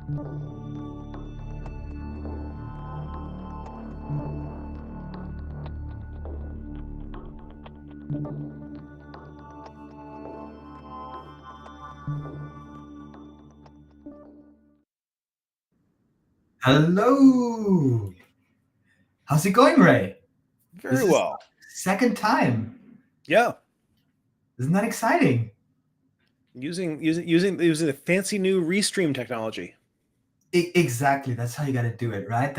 Hello. How's it going, Ray? Very This is well. second time. Yeah. Isn't that exciting? Using the fancy new Restream technology. Exactly. That's how you got to do it, right?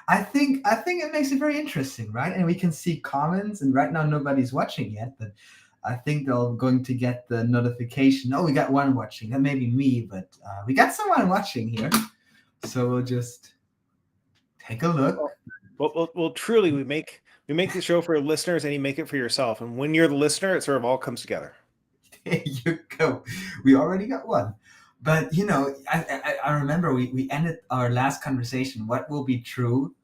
I think it makes it very interesting, right? And we can see comments. And right now nobody's watching yet, but I think they're going to get the notification. Oh, we got one watching. That may be me, but we got someone watching here. So we'll just take a look. Well, truly, we make the show for listeners, and you make it for yourself. And when you're the listener, it sort of all comes together. There you go. We already got one. But I remember we ended our last conversation. What will be true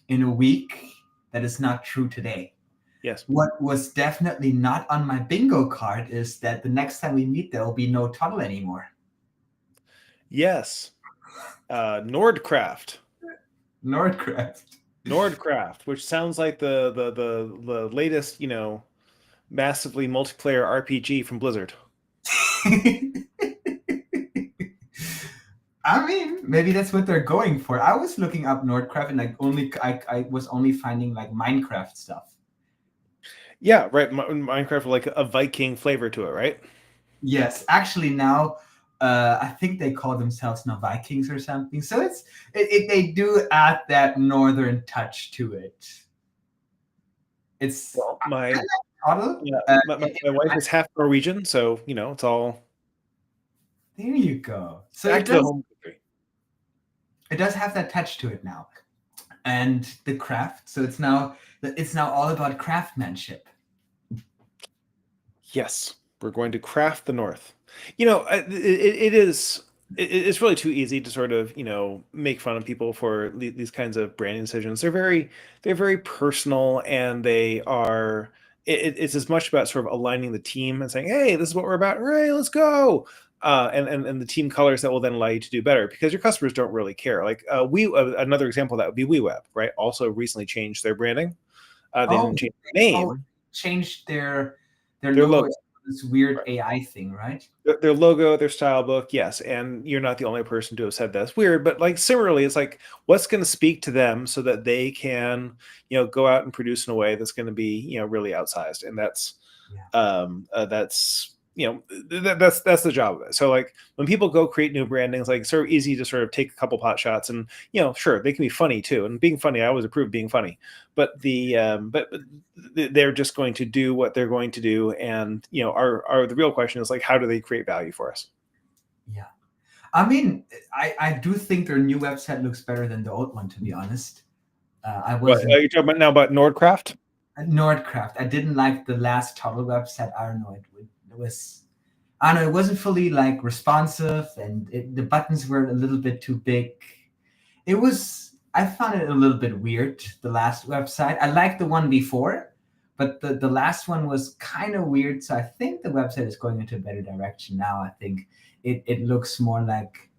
in a week that is not true today? Yes. What was definitely not on my bingo card is that the next time we meet, there will be no tunnel anymore. Yes. Nordcraft. Nordcraft, which sounds like the latest, massively multiplayer RPG from Blizzard. I mean, maybe that's what they're going for. I was looking up Nordcraft and I was only finding like Minecraft stuff. Yeah, right. Minecraft like a Viking flavor to it, right? Yes, actually now I think they call themselves now Vikings or something. So they do add that northern touch to it. It's well, my wife is half Norwegian, so it's all. There you go. So back to the home country. It does have that touch to it now, and the craft. So it's now all about craftsmanship. Yes, we're going to craft the North. It's really too easy to sort of make fun of people for these kinds of branding decisions. They're very personal, and they are. It's as much about sort of aligning the team and saying, "Hey, this is what we're about. Hey, let's go." And the team colors that will then allow you to do better, because your customers don't really care. Like another example of that would be WeWeb, right? Also recently changed their branding. They didn't change their name. Changed their logo. This weird right. AI thing, right? Their logo, their style book, yes. And you're not the only person to have said that's weird, but like similarly, it's like what's going to speak to them so that they can, go out and produce in a way that's going to be, really outsized. And that's that's the job of it. So like when people go create new branding, it's like sort of easy to sort of take a couple pot shots, and sure, they can be funny too. And being funny, I always approve being funny. But but they're just going to do what they're going to do, and the real question is like, how do they create value for us? Yeah, I mean, I do think their new website looks better than the old one, to be honest. Are you talking about now about Nordcraft? Nordcraft. I didn't like the last Tuttle website. I don't know. It wasn't fully like responsive, and the buttons were a little bit too big. I found it a little bit weird, the last website. I liked the one before, but the last one was kind of weird. So I think the website is going into a better direction now. I think it looks more like,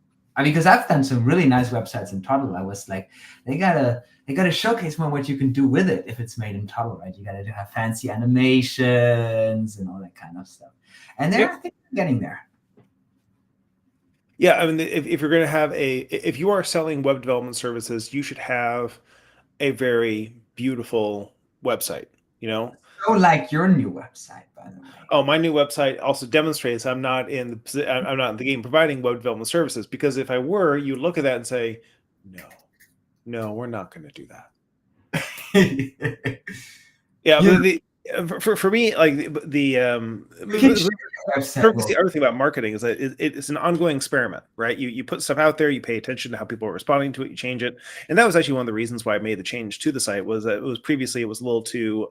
because I've done some really nice websites in Tuttle. I was like, they gotta showcase more what you can do with it if it's made in Tuttle, right? You gotta have fancy animations and all that kind of stuff. And I think they're getting there. Yeah, I mean, if you're going to have if you are selling web development services, you should have a very beautiful website. So like your new website, by the way. Oh, my new website also demonstrates I'm not in the game providing web development services, because if I were, you look at that and say, no, we're not going to do that. Yeah, but for me, like the other thing about marketing is that it's an ongoing experiment, right? You put stuff out there, you pay attention to how people are responding to it, you change it, and that was actually one of the reasons why I made the change to the site. Was that it was a little too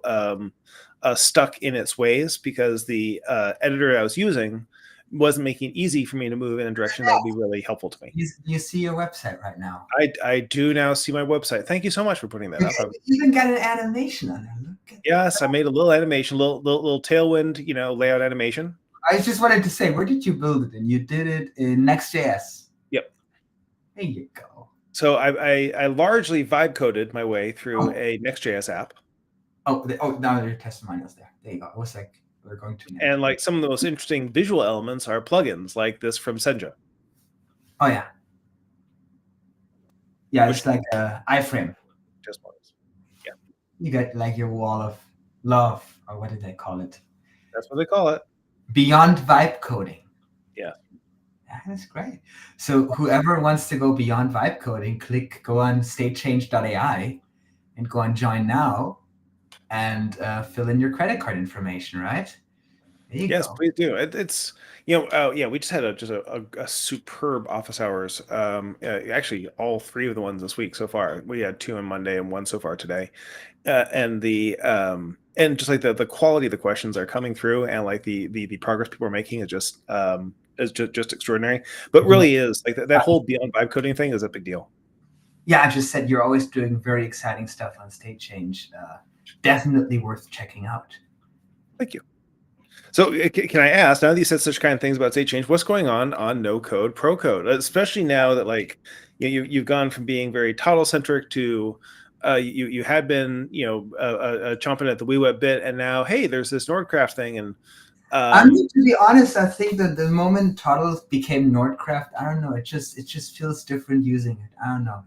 stuck in its ways, because the editor I was using wasn't making it easy for me to move in a direction that would be really helpful to me. You see your website right now. I do now see my website. Thank you so much for putting that up. You even got an animation on there. Yes, I made a little animation, little tailwind, layout animation. I just wanted to say, where did you build it? And you did it in Next.js. Yep. There you go. So I largely vibe coded my way through Oh. a Next.js app. Oh, now there are testimonials there. There you go. I was like, we're going to. And like some of the most interesting visual elements are plugins like this from Senja. Oh yeah. Yeah, Which- it's like iframe. Just ones. Yeah. You get like your wall of love, or what did they call it? That's what they call it. Beyond vibe coding. Yeah. That's great. So whoever wants to go beyond vibe coding, go on statechange.ai and go on join now and fill in your credit card information, right? There you Yes, go. please do. It's we just had a superb office hours. Actually, all three of the ones this week so far. We had 2 on Monday and 1 so far today, and just like the quality of the questions are coming through, and like the progress people are making is just extraordinary. But really is like that whole beyond vibe coding thing is a big deal. Yeah, I just said you're always doing very exciting stuff on State Change. Definitely worth checking out. Thank you. So can I ask, now that you said such kind of things about State Change, what's going on No Code Pro Code, especially now that like you've gone from being very Toddle centric to you had been chomping at the WeWeb bit, and now hey, there's this Nordcraft thing, and I mean, to be honest, I think that the moment Toddle became Nordcraft, I don't know, it just feels different using it. I don't know,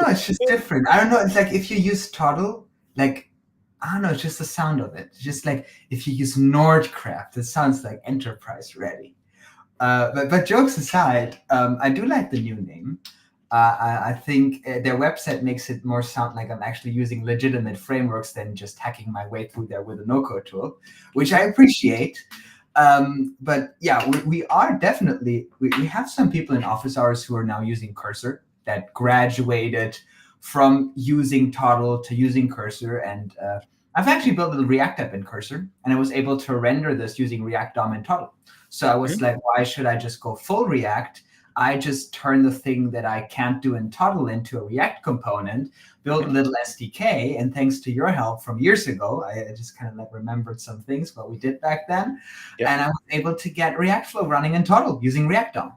it's just different. I don't know, it's like if you use Toddle, like I don't know, it's just the sound of it. Just like if you use Nordcraft, it sounds like enterprise ready. But jokes aside, I do like the new name. I think their website makes it more sound like I'm actually using legitimate frameworks than just hacking my way through there with a no-code tool, which I appreciate. But yeah, we are definitely, we have some people in office hours who are now using Cursor that graduated from using Toddle to using Cursor. And I've actually built a React app in Cursor, and I was able to render this using React DOM and Toddle. So I was like, why should I just go full React? I just turn the thing that I can't do in Toddle into a React component, build a little SDK, and thanks to your help from years ago, I just kind of like remembered some things, what we did back then, and I was able to get React Flow running in Toddle using React DOM.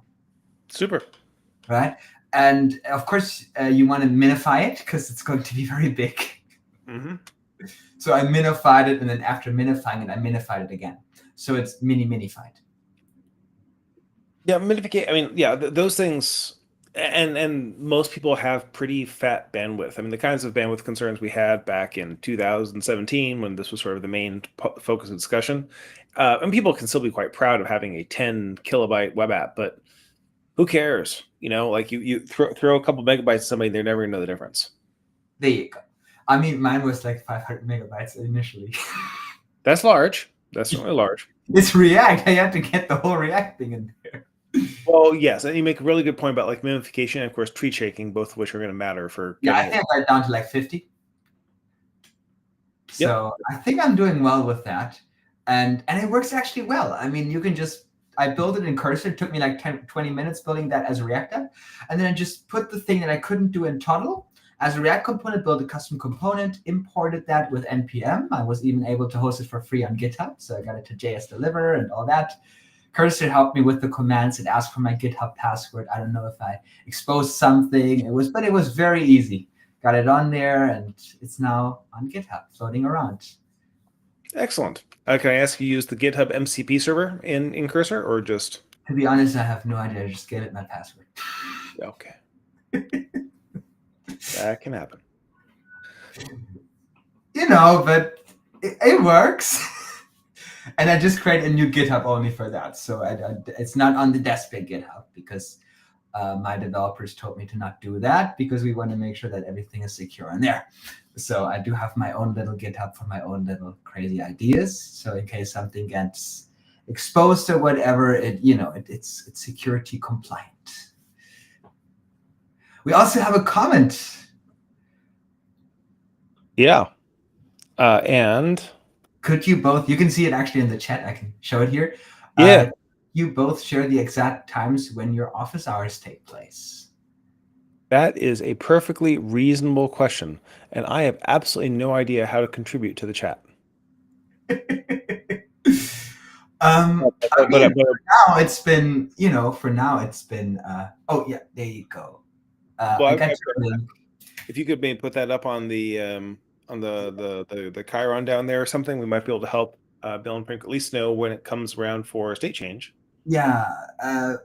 Super. Right? And of course, you want to minify it because it's going to be very big. So I minified it, and then after minifying it, I minified it again. So it's minified. Yeah, minification. I mean, yeah, those things, and most people have pretty fat bandwidth. I mean, the kinds of bandwidth concerns we had back in 2017 when this was sort of the main focus of discussion, and people can still be quite proud of having a 10 kilobyte web app, but who cares? Like you throw a couple megabytes at somebody, they're never gonna know the difference. There you go. I mean, mine was like 500 megabytes initially. That's large. That's certainly large. It's React. I had to get the whole React thing in there. Well, yes, and you make a really good point about like minification and of course tree shaking, both of which are going to matter for. Yeah, I think I got down to like 50. So I think I'm doing well with that, and it works actually well. I mean, you can I built it in Cursor. It took me like 20 minutes building that as a React app, and then I just put the thing that I couldn't do in Toddle as a React component, built a custom component, imported that with NPM. I was even able to host it for free on GitHub, so I got it to JS Deliver and all that. Cursor helped me with the commands. It asked for my GitHub password. I don't know if I exposed something. But it was very easy. Got it on there, and it's now on GitHub, floating around. Excellent. Can I ask you use the GitHub MCP server in Cursor, or just? To be honest, I have no idea. I just gave it my password. Okay. That can happen. But it works. And I just created a new GitHub only for that. So it's not on the Deskbit GitHub because my developers told me to not do that because we want to make sure that everything is secure in there. So I do have my own little GitHub for my own little crazy ideas. So in case something gets exposed or whatever, it's security compliant. We also have a comment. Yeah. And could you both, you can see it actually in the chat. I can show it here. Yeah. You both share the exact times when your office hours take place. That is a perfectly reasonable question. And I have absolutely no idea how to contribute to the chat. I mean, But now it's been, for now it's been. Oh yeah, there you go. well, I got your link. if you could maybe put that up on the Chiron down there or something, we might be able to help Bill and Frank at least know when it comes around for state change. Yeah, I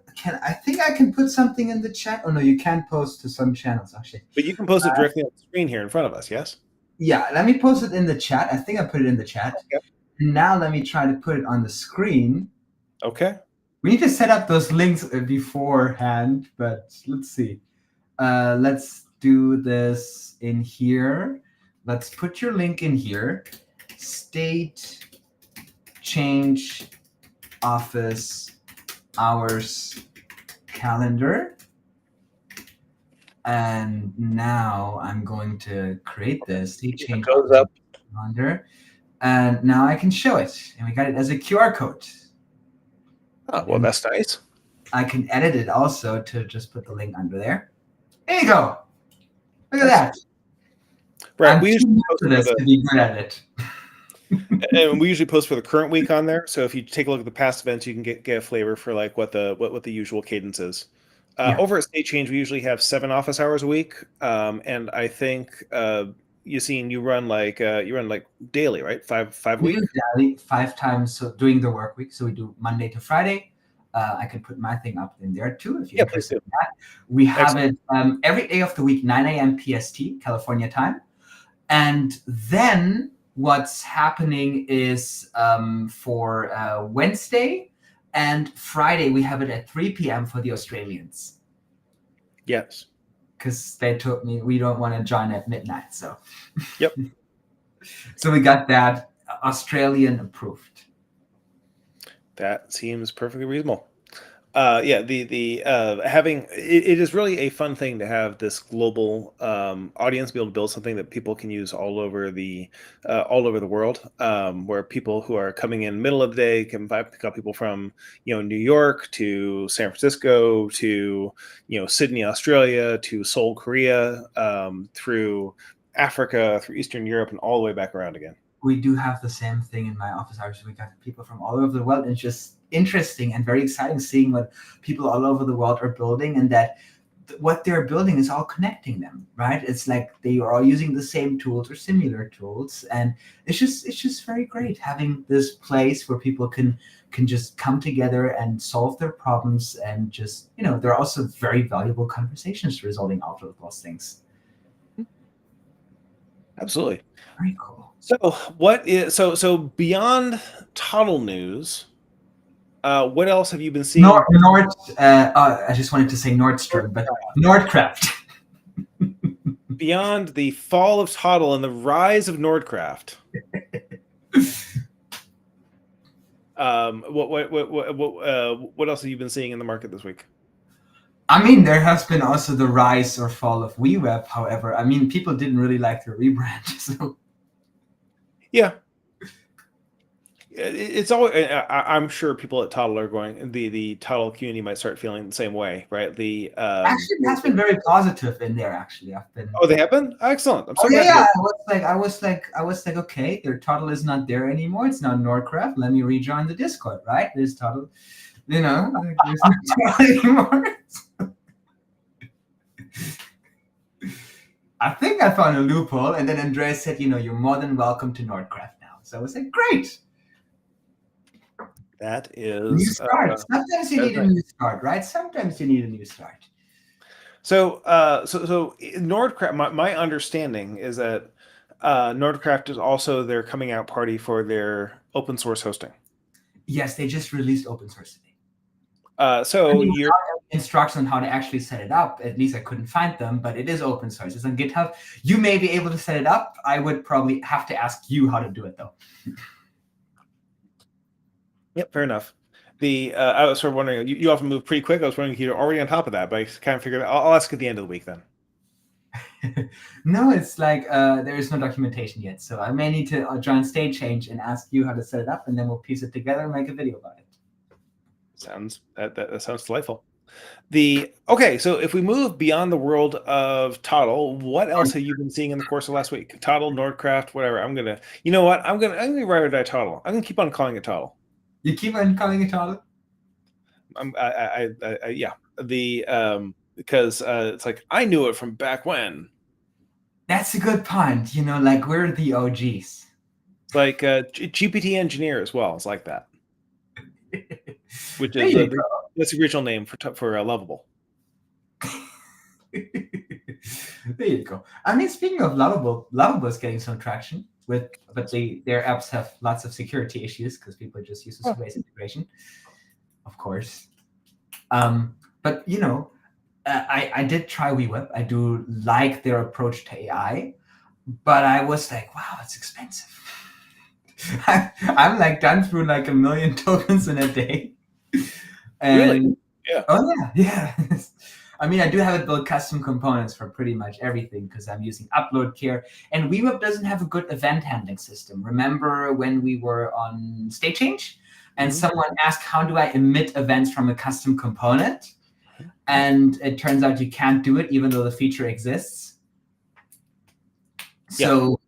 think I can put something in the chat? Oh no, you can't post to some channels actually. But you can post it directly on the screen here in front of us, yes? Yeah, let me post it in the chat. I think I put it in the chat. Okay. Now let me try to put it on the screen. Okay. We need to set up those links beforehand, but let's see. Let's do this in here. Let's put your link in here. State change office hours calendar. And now I'm going to create this state change office calendar. And now I can show it. And we got it as a QR code. Oh, well, that's nice. I can edit it also to just put the link under there. There you go. Look at that. Right. I'm We usually post this to be good at it. And we usually post for the current week on there. So if you take a look at the past events, you can get a flavor for like what the usual cadence is. Yeah. Over at State Change, we usually have 7 office hours a week, and I think you run like daily, right? Five a We week. do daily 5 times so during the work week. So we do Monday to Friday. I can put my thing up in there too if you're interested in that. We have it every day of the week, 9 a.m. PST, California time. And then what's happening is for Wednesday and Friday, we have it at 3 p.m. for the Australians. Yes. Because they told me we don't want to join at midnight. So, yep. So we got that Australian approved. That seems perfectly reasonable. The having it is really a fun thing to have this global audience, be able to build something that people can use all over the world, where people who are coming in middle of the day can pick up people from New York to San Francisco to Sydney, Australia to Seoul, Korea, through Africa, through Eastern Europe, and all the way back around again. We do have the same thing in my office hours. We got people from all over the world, and it's just interesting and very exciting seeing what people all over the world are building, and that what they're building is all connecting them, right? It's like they are all using the same tools or similar tools, and it's just very great having this place where people can just come together and solve their problems, and just there are also very valuable conversations resulting out of those things. Absolutely. Very cool. So what is so beyond Toddle news? What else have you been seeing? I just wanted to say Nordstrom, but Nordcraft. Beyond the fall of Toddle and the rise of Nordcraft. What else have you been seeing in the market this week? I mean, there has been also the rise or fall of WeWeb. However, I mean, people didn't really like the rebrand. So. Yeah. It's always. I'm sure people at Toddle are going. The Toddle community might start feeling the same way, right? Actually, it has been very positive in there. Actually, I've been. Oh, they have been excellent. I'm so glad. Yeah. I was like, okay, their Toddle is not there anymore. It's now Nordcraft. Let me rejoin the Discord. Right? There's Toddle. There's not Toddle anymore. I think I found a loophole, and then Andreas said, you're more than welcome to Nordcraft now. So I was like, great. That is new start. Sometimes you need a new start, right? Sometimes you need a new start. So Nordcraft. My understanding is that Nordcraft is also their coming out party for their open source hosting. Yes, they just released open source today. Your instructions on how to actually set it up, at least I couldn't find them, but it is open source. It's on GitHub. You may be able to set it up. I would probably have to ask you how to do it, though. Yep, fair enough. I was sort of wondering, you often move pretty quick. I was wondering if you're already on top of that, but I kind of figured I'll ask at the end of the week then. No, it's like there is no documentation yet, so I may need to join State Change and ask you how to set it up, and then we'll piece it together and make a video about it. That sounds delightful. Okay, so if we move beyond the world of Toddle, what else have you been seeing in the course of last week? Toddle, Nordcraft, whatever. I'm gonna ride or die Toddle. I'm gonna keep on calling it Toddle. You keep on calling it toddle? Yeah. Because it's like I knew it from back when. That's a good point. Like we're the OGs. It's like GPT engineer as well. It's like that, which There is you go. that's the original name for Lovable. There you go. I mean, speaking of Lovable is getting some traction but their apps have lots of security issues because people just use the Squarespace integration, of course. But I did try WeWeb. I do like their approach to AI, but I was like, wow, it's expensive. I'm like done through like 1 million tokens in a day. And, really? Yeah. Oh yeah. I mean, I do have it built custom components for pretty much everything because I'm using Upload Care. And WeWeb doesn't have a good event handling system. Remember when we were on State Change and someone asked, how do I emit events from a custom component? And it turns out you can't do it even though the feature exists. So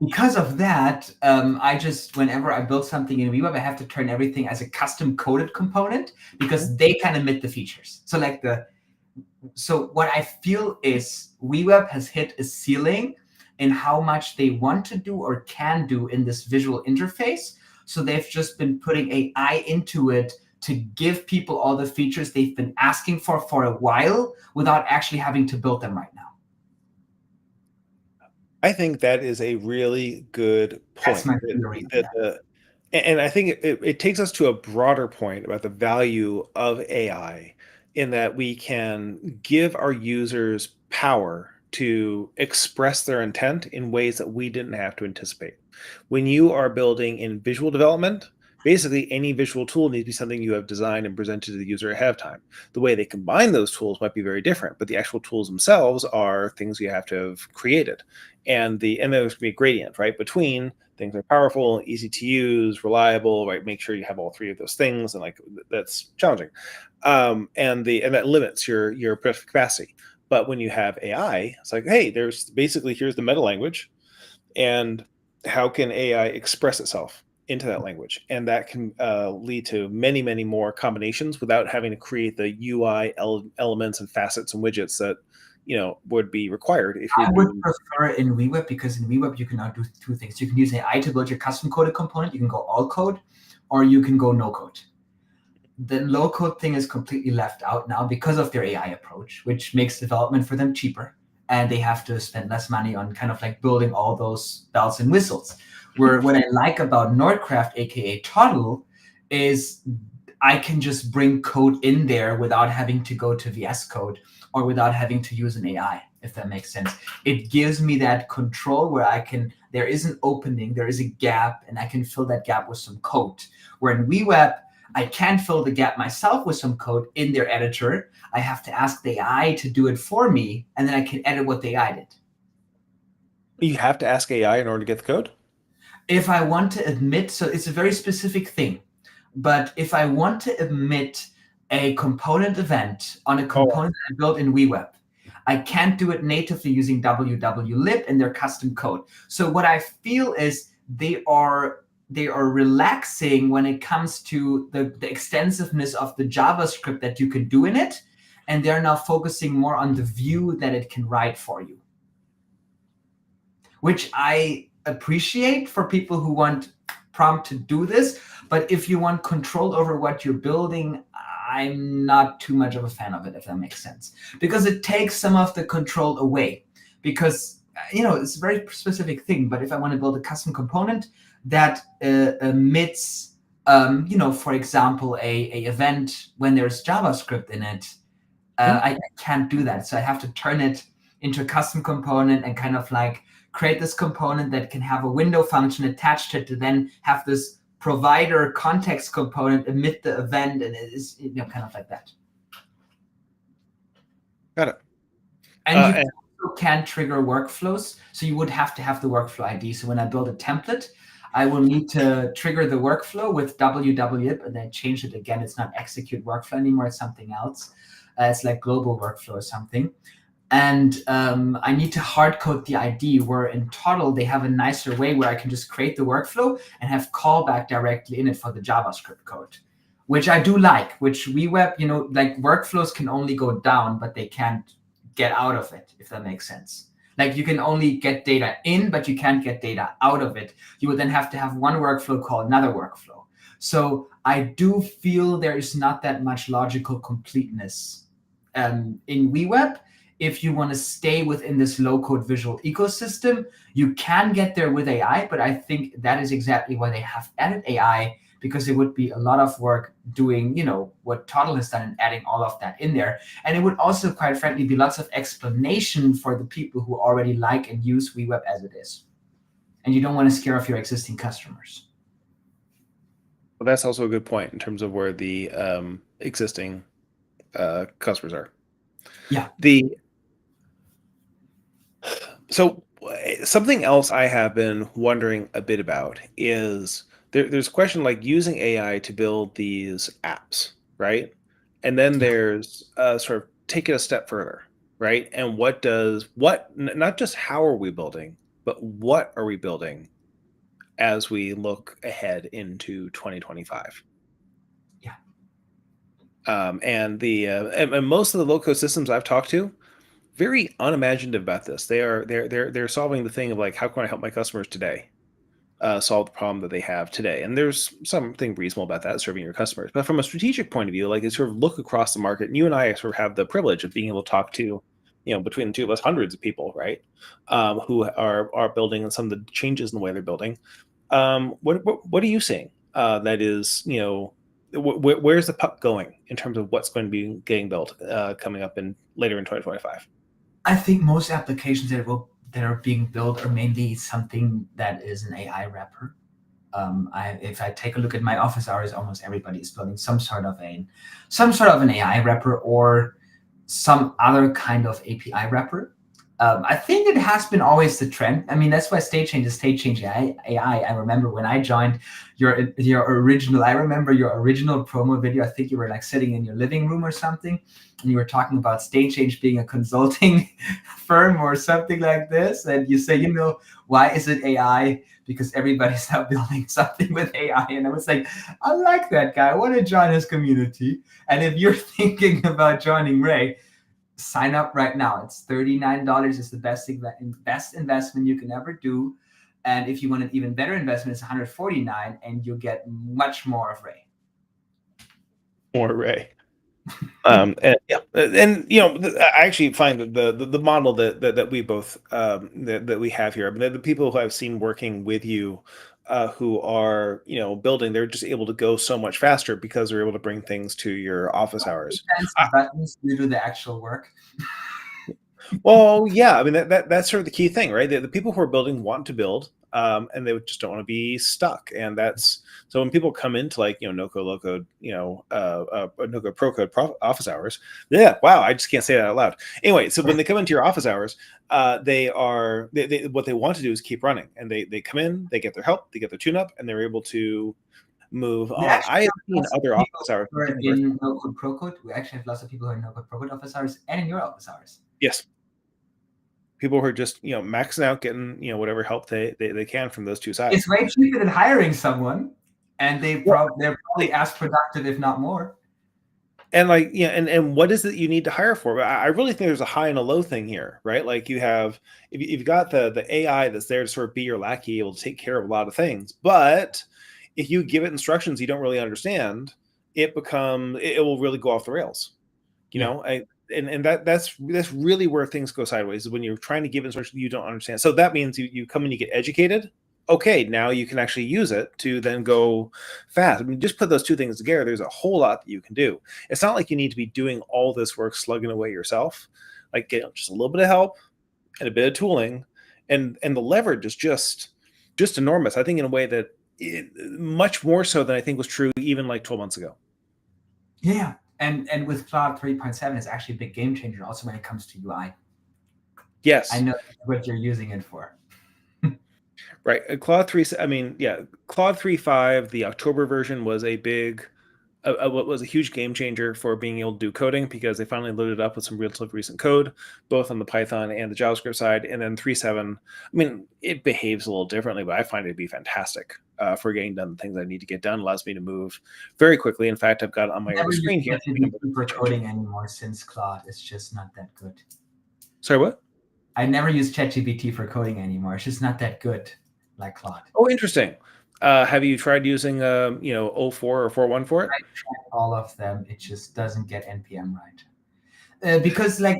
because of that, I just, whenever I build something in WeWeb, I have to turn everything as a custom coded component because they can emit the features. So what I feel is WeWeb has hit a ceiling in how much they want to do or can do in this visual interface. So they've just been putting AI into it to give people all the features they've been asking for a while without actually having to build them right now. I think that is a really good point. That's my theory. And I think it takes us to a broader point about the value of AI in that we can give our users power to express their intent in ways that we didn't have to anticipate. When you are building in visual development, basically any visual tool needs to be something you have designed and presented to the user ahead of time. The way they combine those tools might be very different, but the actual tools themselves are things you have to have created. And there's going to be a gradient, right, between things are powerful, easy to use, reliable, right? Make sure you have all three of those things, and like that's challenging, and that limits your productive capacity. But when you have AI, it's like, hey, here's the meta language, and how can AI express itself into that language, and that can lead to many, many more combinations without having to create the UI elements and facets and widgets that would be required if you would prefer in WeWeb because in WeWeb you can now do two things. You can use AI to build your custom coded component. You can go all code, or you can go no code. The low code thing is completely left out now because of their AI approach, which makes development for them cheaper, and they have to spend less money on kind of like building all those bells and whistles. Where what I like about Nordcraft, aka Toddle, is I can just bring code in there without having to go to VS Code or without having to use an AI, if that makes sense. It gives me that control where there is an opening, there is a gap, and I can fill that gap with some code. Where in WeWeb, I can't fill the gap myself with some code in their editor. I have to ask the AI to do it for me, and then I can edit what the AI did. You have to ask AI in order to get the code? If I want to emit, so it's a very specific thing, but if I want to emit a component event on a component I built in WeWeb, I can't do it natively using wwlib and their custom code. So what I feel is they are relaxing when it comes to the extensiveness of the JavaScript that you can do in it, and they're now focusing more on the view that it can write for you, which I appreciate for people who want prompt to do this. But if you want control over what you're building, I'm not too much of a fan of it, if that makes sense, because it takes some of the control away. Because it's a very specific thing. But if I want to build a custom component that emits, for example, a event when there's JavaScript in it, I can't do that. So I have to turn it into a custom component and kind of like create this component that can have a window function attached to it to then have this provider context component emit the event, and it is kind of like that. Got it. And you also can trigger workflows, so you would have to have the workflow ID. So when I build a template, I will need to trigger the workflow with wwlib and then change it again. It's not execute workflow anymore, it's something else. It's like global workflow or something. and I need to hard code the ID. Where in Toddle they have a nicer way where I can just create the workflow and have callback directly in it for the JavaScript code, which I do like. Which WeWeb, like workflows can only go down, but they can't get out of it, if that makes sense. Like you can only get data in, but you can't get data out of it. You would then have to have one workflow call another workflow. So I do feel there is not that much logical completeness in WeWeb. If you want to stay within this low-code visual ecosystem, you can get there with AI, but I think that is exactly why they have added AI, because it would be a lot of work doing, what Toddle has done and adding all of that in there. And it would also, quite frankly, be lots of explanation for the people who already like and use WeWeb as it is. And you don't want to scare off your existing customers. Well, that's also a good point in terms of where the existing customers are. Yeah. So something else I have been wondering a bit about is there's a question like using AI to build these apps, right? And then there's sort of take it a step further, right? And not just how are we building, but what are we building as we look ahead into 2025? Yeah. And most of the low-code systems I've talked to, very unimaginative about this. They're solving the thing of like, how can I help my customers today solve the problem that they have today? And there's something reasonable about that, serving your customers. But from a strategic point of view, like, it's sort of look across the market. And you and I sort of have the privilege of being able to talk to, between the two of us, hundreds of people, right, who are building and some of the changes in the way they're building. What are you seeing? That is, where's the puck going in terms of what's going to be getting built coming up later in 2025? I think most applications that are being built are mainly something that is an AI wrapper. If I take a look at my office hours, almost everybody is building some sort of an AI wrapper or some other kind of API wrapper. I think it has been always the trend. I mean, that's why state change is state change AI. I remember when I joined your original promo video. I think you were like sitting in your living room or something, and you were talking about state change being a consulting firm or something like this. And you say, why is it AI? Because everybody's now building something with AI. And I was like, I like that guy. I want to join his community. And if you're thinking about joining Ray, sign up right now. It's $39. It's the best investment you can ever do. And if you want an even better investment, it's $149, and you'll get much more of Ray. More Ray. I actually find that the model that we both that we have here, I mean, the people who I've seen working with you, who are building, they're just able to go so much faster because they're able to bring things to your office hours. Buttons to do the actual work. Well, yeah, I mean that's sort of the key thing, right? The people who are building want to build, and they just don't want to be stuck. And that's so when people come into like no-code, low-code, no-code, pro-code office hours, yeah, wow, I just can't say that out loud. Anyway, so when they come into your office hours, what they want to do is keep running, and they come in, they get their help, they get their tune-up, and they're able to move on. I have seen other office hours in no-code, pro-code. We actually have lots of people who are in no-code, pro-code office hours and in your office hours. Yes. People who are just maxing out, getting whatever help they can from those two sides. It's way cheaper than hiring someone, and they're probably as productive, if not more. And like and what is it you need to hire for? I really think there's a high and a low thing here, right? Like you have if you've got the AI that's there to sort of be your lackey, able to take care of a lot of things, but if you give it instructions you don't really understand, it will really go off the rails. And that's really where things go sideways, is when you're trying to give instruction you don't understand. So that means you come and you get educated. Okay, now you can actually use it to then go fast. I mean, just put those two things together, there's a whole lot that you can do. It's not like you need to be doing all this work slugging away yourself. Like, just a little bit of help and a bit of tooling, and the leverage is just enormous. I think in a way that much more so than I think was true even like 12 months ago. Yeah. And with Claude 3.7, it's actually a big game changer also when it comes to UI. Yes. I know what you're using it for. Right. Claude 3, I mean, yeah, Claude 3.5, the October version was a big what was a huge game changer for being able to do coding, because they finally loaded up with some real recent code, both on the Python and the JavaScript side. And then 3.7, I mean, it behaves a little differently, but I find it to be fantastic for getting done the things I need to get done. Allows me to move very quickly. In fact, I've got it on my Never screen use here. ChatGPT for coding anymore since Claude. It's just not that good. Sorry, what? I never use ChatGPT for coding anymore. It's just not that good like Claude. Oh, interesting. Have you tried using, 04 or 4.1 for it? I tried all of them. It just doesn't get NPM right. Because like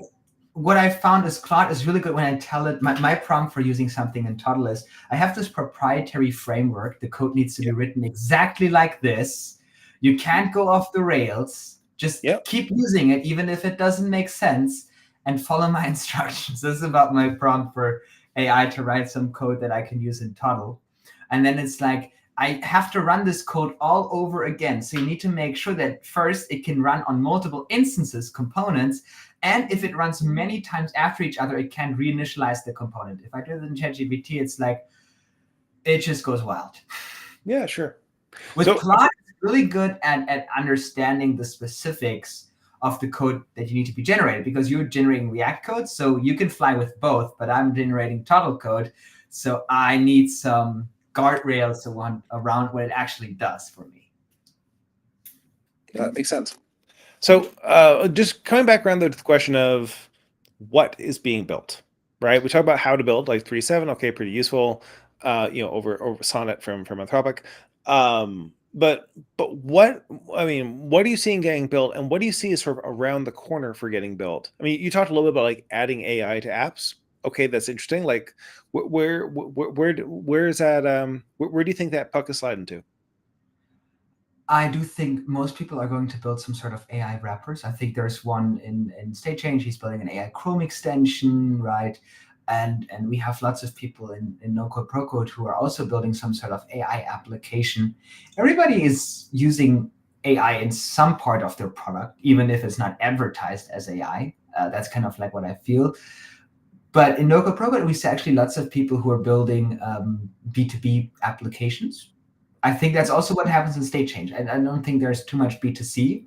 what I found is Claude is really good when I tell it, my prompt for using something in Toddle is, I have this proprietary framework. The code needs to be written exactly like this. You can't go off the rails. Just keep using it, even if it doesn't make sense, and follow my instructions. This is about my prompt for AI to write some code that I can use in Toddle. And then it's like, I have to run this code all over again. So you need to make sure that first it can run on multiple instances, components, and if it runs many times after each other, it can reinitialize the component. If I do it in ChatGPT, it's like, it just goes wild. Yeah, sure. With Claude, it's really good at understanding the specifics of the code that you need to be generated, because you're generating React code, so you can fly with both, but I'm generating Toddle code, so I need some guardrails around what it actually does for me. That makes sense. So just coming back around to the question of what is being built, right? We talk about how to build, like 3.7, okay, pretty useful, over Sonnet from Anthropic. But what are you seeing getting built, and what do you see as sort of around the corner for getting built? I mean, you talked a little bit about like adding AI to apps. Okay, that's interesting. Like, where is that? Where do you think that puck is sliding to? I do think most people are going to build some sort of AI wrappers. I think there's one in State Change. He's building an AI Chrome extension, right? And we have lots of people in No Code Pro Code who are also building some sort of AI application. Everybody is using AI in some part of their product, even if it's not advertised as AI. That's kind of like what I feel. But in No Code Pro Code, we see actually lots of people who are building B2B applications. I think that's also what happens in State Change. I don't think there's too much B2C.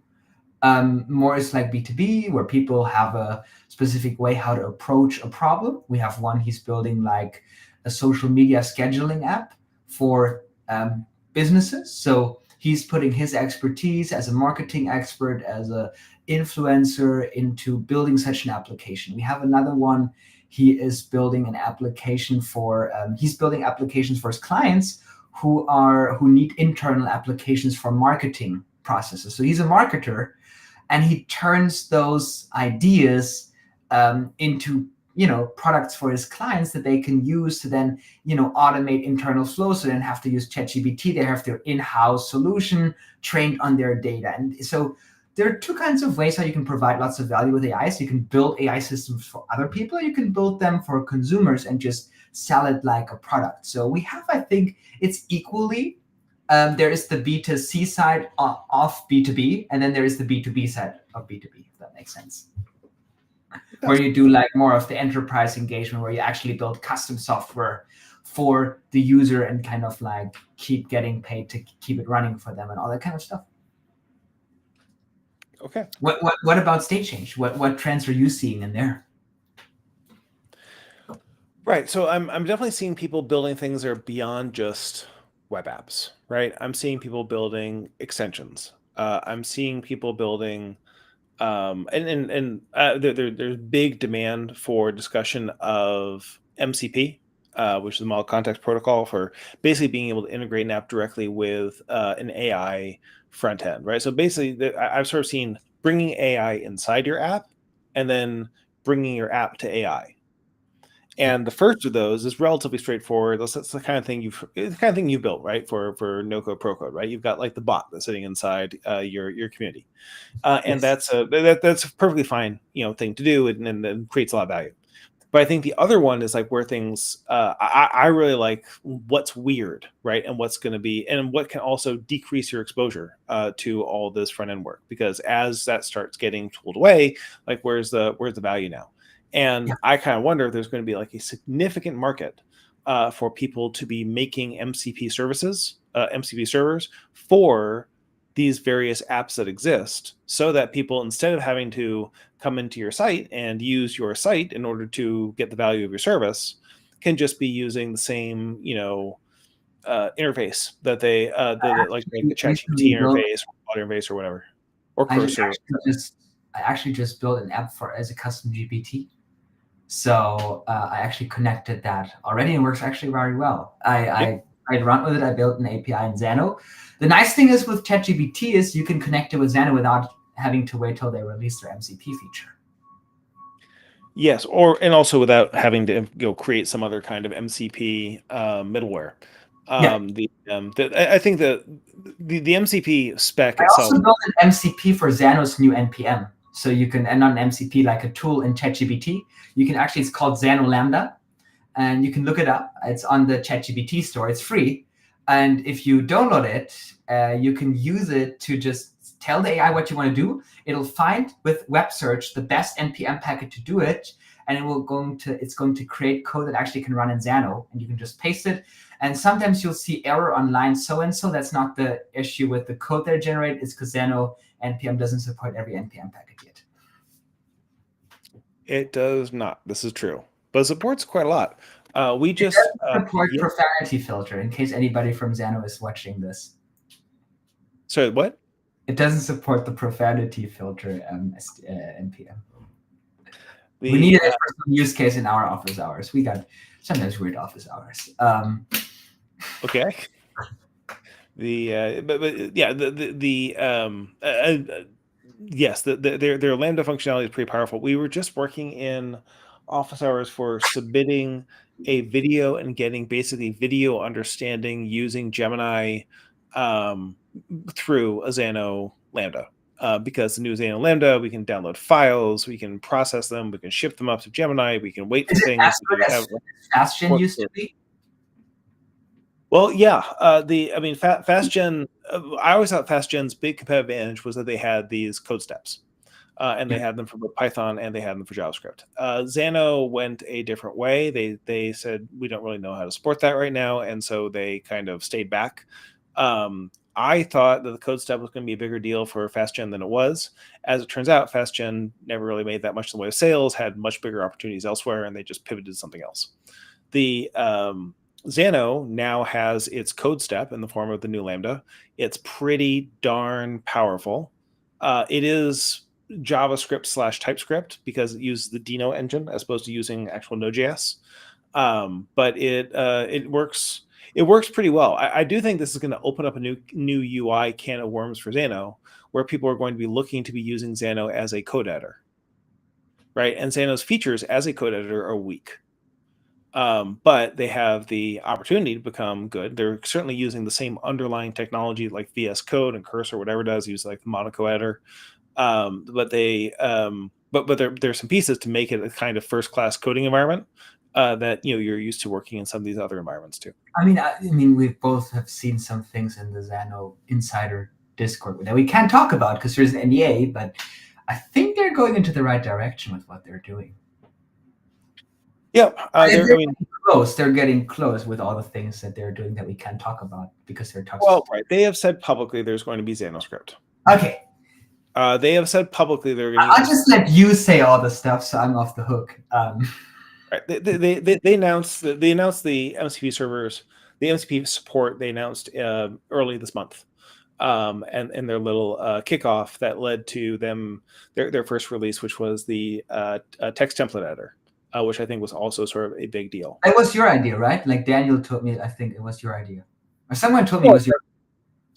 More is like B2B, where people have a specific way how to approach a problem. We have one, he's building like a social media scheduling app for businesses. So he's putting his expertise as a marketing expert, as an influencer, into building such an application. We have another one. He is building an application for, he's building applications for his clients who need internal applications for marketing processes. So he's a marketer, and he turns those ideas into products for his clients that they can use to then automate internal flows. So they don't have to use ChatGPT. They have their in-house solution trained on their data. And so there are two kinds of ways how you can provide lots of value with AI. So you can build AI systems for other people, or you can build them for consumers and just sell it like a product. So we have, I think it's equally, there is the B2C side of B2B, and then there is the B2B side of B2B, if that makes sense. Where you do like more of the enterprise engagement, where you actually build custom software for the user and kind of like keep getting paid to keep it running for them and all that kind of stuff. Okay. What about State Change? What trends are you seeing in there? Right. So I'm definitely seeing people building things that are beyond just web apps, right? I'm seeing people building extensions. I'm seeing people building, there's big demand for discussion of MCP, which is the Model Context Protocol, for basically being able to integrate an app directly with an AI front end, right? So basically, I've sort of seen bringing AI inside your app and then bringing your app to AI. And the first of those is relatively straightforward. That's the kind of thing you've built, right? For No Code Pro Code, right? You've got like the bot that's sitting inside your community, and that's a perfectly fine thing to do, and then creates a lot of value. But I think the other one is like where things I really like what's weird, right? And what's going to be, and what can also decrease your exposure to all this front end work, because as that starts getting tooled away, like where's the value now? And I kind of wonder if there's going to be like a significant market for people to be making MCP servers for these various apps that exist, so that people, instead of having to come into your site and use your site in order to get the value of your service, can just be using the same, interface that they like the Recently ChatGPT built, interface, or Claude interface, or whatever, or I just Cursor. I actually just built an app for as a custom GPT. So I actually connected that already and works actually very well. I run with it. I built an API in Xano. The nice thing is with ChatGPT is you can connect it with Xano without having to wait till they release their MCP feature. Yes, and also without having to create some other kind of MCP middleware. Yeah. I think the MCP spec I itself. also built an MCP for Xano's new NPM. So you can end on MCP like a tool in ChatGPT. You can actually, it's called Xano Lambda, and you can look it up. It's on the ChatGPT store. It's free. And if you download it, you can use it to just tell the AI what you want to do. It'll find with web search the best NPM packet to do it, and it's going to create code that actually can run in Xano, and you can just paste it. And sometimes you'll see error on line so-and-so. That's not the issue with the code they generate. It's because Xano NPM doesn't support every NPM packet yet. It does not. This is true, but it supports quite a lot. We just support profanity filter, in case anybody from Xano is watching this. Sorry, what? It doesn't support the profanity filter NPM. We needed it for some use case in our office hours. We got sometimes weird office hours. Okay. Yes, their Lambda functionality is pretty powerful. We were just working in office hours for submitting a video and getting basically video understanding using Gemini through a Xano Lambda. Because the new Xano Lambda, we can download files, we can process them, we can ship them up to Gemini, we can wait for things. FastGen used to be? Well, yeah. FastGen, I always thought FastGen's big competitive advantage was that they had these code steps. And they had them for both Python and they had them for JavaScript. Xano went a different way. They said, we don't really know how to support that right now. And so they kind of stayed back. I thought that the code step was going to be a bigger deal for FastGen than it was. As it turns out, FastGen never really made that much in the way of sales, had much bigger opportunities elsewhere, and they just pivoted to something else. The Xano now has its code step in the form of the new Lambda. It's pretty darn powerful. It is JavaScript / TypeScript because it uses the Dino engine as opposed to using actual Node.js. But it works. It works pretty well. I do think this is going to open up a new UI can of worms for Xano, where people are going to be looking to be using Xano as a code editor, right? And Xano's features as a code editor are weak, but they have the opportunity to become good. They're certainly using the same underlying technology like VS Code and Cursor, whatever it does, use like the Monaco editor. But there's some pieces to make it a kind of first-class coding environment that you're used to working in some of these other environments too. I mean, we both have seen some things in the Xano Insider Discord that we can't talk about because there's an NDA, but I think they're going into the right direction with what they're doing. Yeah, they're getting close with all the things that they're doing that we can't talk about because they're toxic. Well, right. They have said publicly there's going to be XanoScript. Okay. They have said publicly they're going to. I'll just let you say all the stuff, so I'm off the hook. Right. They announced the MCP servers, the MCP support. They announced early this month, and their little kickoff that led to them their first release, which was the text template editor, which I think was also sort of a big deal. It was your idea, right? Like Daniel told me, I think it was your idea, or someone told me it was your.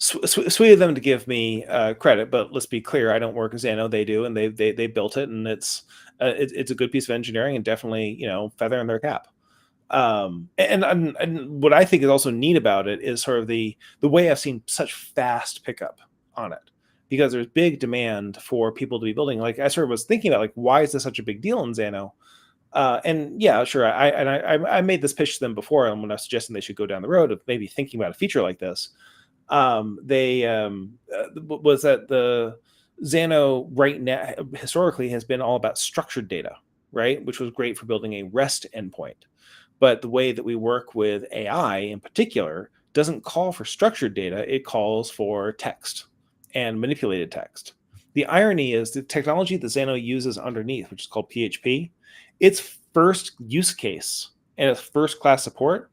Sweet of them to give me credit, but let's be clear, I don't work at Xano. They do, and they built it, and it's a good piece of engineering, and definitely feather in their cap. And what I think is also neat about it is sort of the way I've seen such fast pickup on it, because there's big demand for people to be building. Like I sort of was thinking about why is this such a big deal in Xano? And yeah, sure. I made this pitch to them before, and when I was suggesting they should go down the road of maybe thinking about a feature like this. Was that the Xano right now historically has been all about structured data, right? Which was great for building a REST endpoint. But the way that we work with AI in particular doesn't call for structured data, it calls for text. and manipulated text. The irony is the technology that Xano uses underneath, which is called PHP, its first use case and its first class support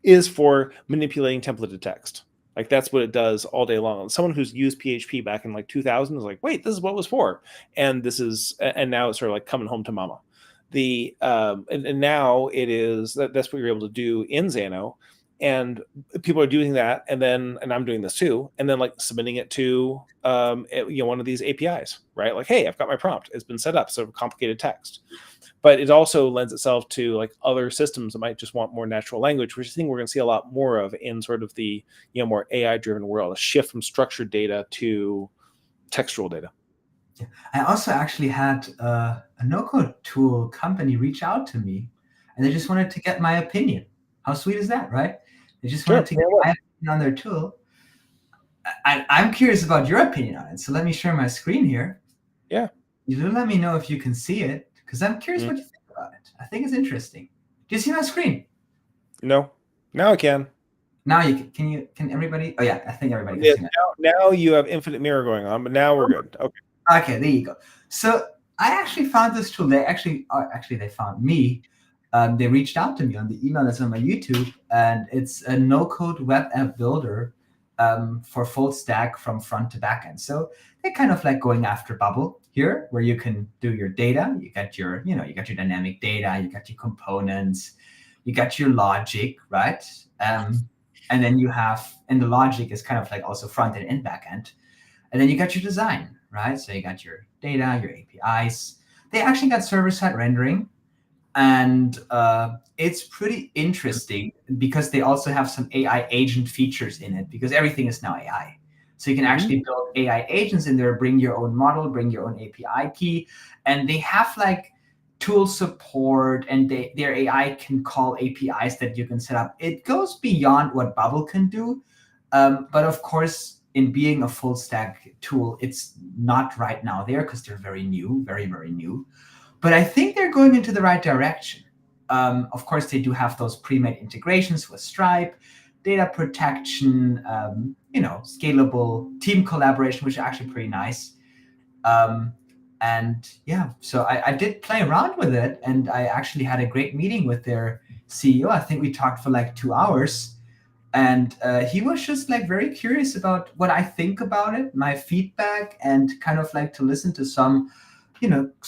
is for manipulating templated text. Like that's what it does all day long. Someone who's used PHP back in like 2000 is like, wait, this is what it was for. And now it's sort of like coming home to mama. And now it is that's what you're able to do in Xano. And people are doing that, and I'm doing this too, and then like submitting it to one of these APIs, right? Like, hey, I've got my prompt; it's been set up, so complicated text. But it also lends itself to like other systems that might just want more natural language, which I think we're going to see a lot more of in sort of the more AI-driven world, a shift from structured data to textual data. I also actually had a no-code tool company reach out to me, and they just wanted to get my opinion. How sweet is that, right? They just wanted to get my opinion on their tool. I'm curious about your opinion on it, so let me share my screen here. Yeah. You let me know if you can see it, because I'm curious what you think about it. I think it's interesting. Do you see my screen? No. Now I can. Now you can. Can everybody? Oh yeah, I think everybody can see it. Now you have infinite mirror going on, but now we're good. Okay. Okay, there you go. So I actually found this tool. They found me. They reached out to me on the email that's on my YouTube, and it's a no-code web app builder for full stack from front to back end. So they're kind of like going after Bubble here, where you can do your data. You got your dynamic data, you got your components, you got your logic, right? And then you have, and the logic is kind of like also front end and back end. And then you got your design, right? So you got your data, your APIs. They actually got server-side rendering. And it's pretty interesting because they also have some AI agent features in it, because everything is now AI. So you can actually build AI agents in there, bring your own model, bring your own API key. And they have like tool support, and their AI can call APIs that you can set up. It goes beyond what Bubble can do. But of course, in being a full stack tool, it's not right now there because they're very new, very, very new. But I think they're going into the right direction. Of course, they do have those pre-made integrations with Stripe, data protection, scalable team collaboration, which is actually pretty nice. And yeah, so I did play around with it, and I actually had a great meeting with their CEO. I think we talked for like 2 hours, and he was just like very curious about what I think about it, my feedback, and kind of like to listen to some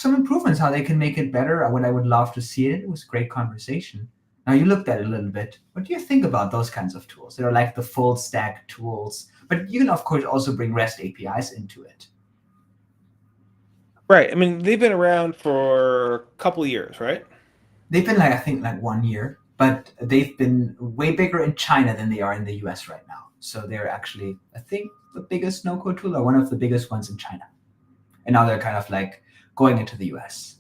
improvements, how they can make it better, what I would love to see it. It was a great conversation. Now you looked at it a little bit. What do you think about those kinds of tools? They're like the full stack tools, but you can of course also bring REST APIs into it. Right. I mean, they've been around for a couple of years, right? They've been I think 1 year, but they've been way bigger in China than they are in the US right now. So they're actually, I think, the biggest no-code tool, or one of the biggest ones in China. And now they're kind of like going into the US.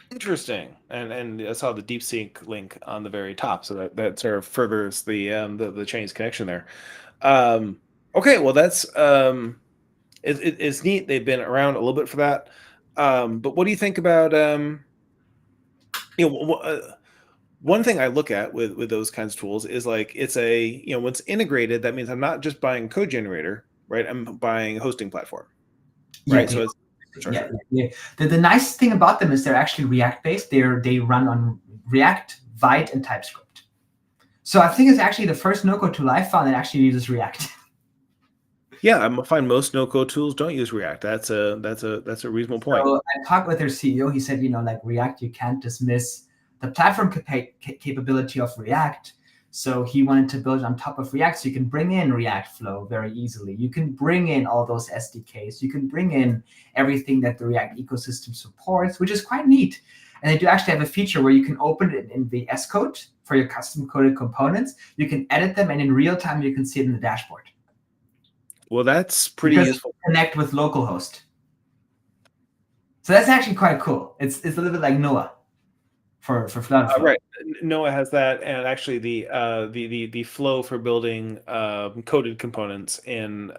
Interesting. And I saw the DeepSeek link on the very top, so that sort of furthers the Chinese connection there. Okay, well that's it's neat. They've been around a little bit for that. But what do you think about one thing I look at with those kinds of tools is like it's when it's integrated, that means I'm not just buying code generator, right? I'm buying a hosting platform, right? So it's The nice thing about them is they're actually React based. They run on React, Vite, and TypeScript. So I think it's actually the first no-code tool I found that actually uses React. Yeah, I find most no-code tools don't use React. That's a reasonable point. So I talked with their CEO. He said, like React, you can't dismiss the platform capability of React. So he wanted to build it on top of React, so you can bring in React Flow very easily. You can bring in all those SDKs. You can bring in everything that the React ecosystem supports, which is quite neat. And they do actually have a feature where you can open it in VS Code for your custom coded components. You can edit them, and in real time, you can see it in the dashboard. Well, that's pretty useful. Connect with localhost. So that's actually quite cool. It's a little bit like Noah. For Flood. Right, Noah has that, and actually the flow for building coded components in